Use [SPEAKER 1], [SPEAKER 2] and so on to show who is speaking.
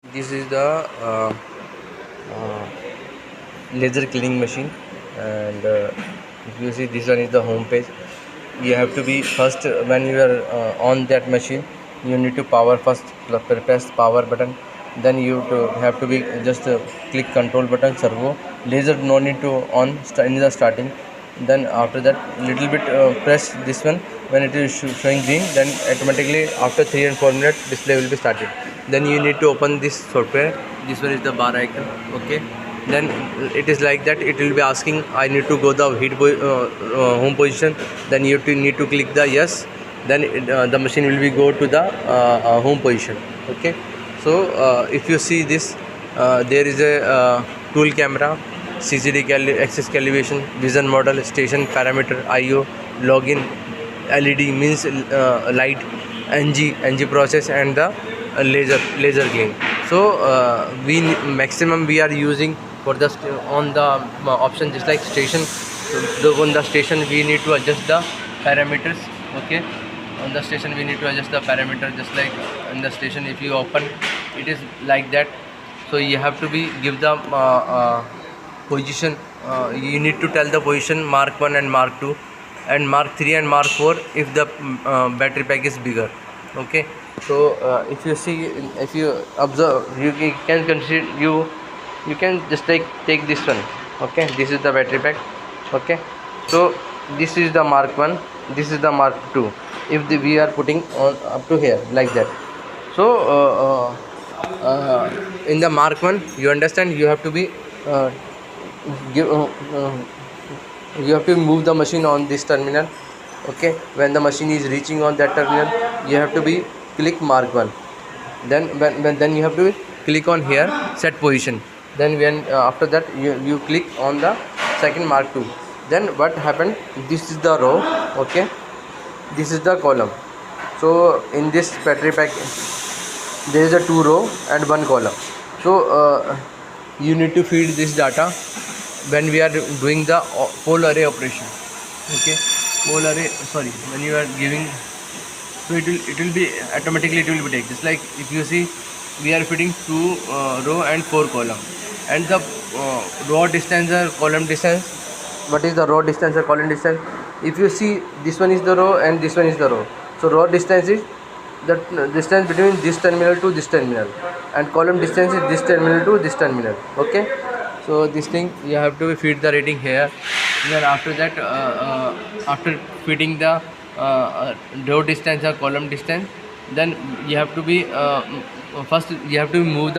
[SPEAKER 1] This is the uh, laser cleaning machine, and if you see, this one is the home page. You have to be first when you are on that machine. You need to power first, press power button. Then you have to be just click control button, servo. Laser no need to on in the starting. Then after that, little bit press this one. When it is showing green, then automatically after 3 and 4 minutes display will be started. Then you need to open this software. This one is the bar icon. Okay, then it is like that. It will be asking, I need to go the home position. Then you need to click the yes. Then the machine will be go to the home position. Okay, so if you see this, there is a tool camera, CCD access calibration, vision model, station parameter, IO, login, LED means light, NG process, and the laser clean. So we maximum we are using for the on the option just like station. So on the station we need to adjust the parameters. Okay, on the station we need to adjust the parameter just like in the station. If you open, it is like that. So you have to be give the position. You need to tell the position mark 1 and mark 2 and mark 3 and mark 4 if the battery pack is bigger. Okay, so if you see, if you observe, you can consider, you can just take this one. Okay, this is the battery pack. Okay, so this is the mark 1, this is the mark 2. If we are putting on up to here like that. So in the mark 1, you understand, you have to be give you have to move the machine on this terminal. Okay, when the machine is reaching on that terminal, you have to be click mark 1. Then then you have to click on here set position. Then when after that you click on the second mark 2. Then what happened, this is the row. Okay, this is the column. So in this battery pack there is a 2 row and 1 column. So you need to feed this data when we are doing the pole array operation. Okay, pole array, sorry, when you are giving, so it will be automatically, it will be take just like if you see, we are feeding 2 row and 4 column, and the row distance or column distance. What is the row distance or column distance? If you see, this one is the row and this one is the row. So row distance is the distance between this terminal to this terminal, and column distance is this terminal to this terminal. Okay, so this thing you have to feed the rating here. Then after that, after feeding the row distance or column distance, then you have to be first you have to move the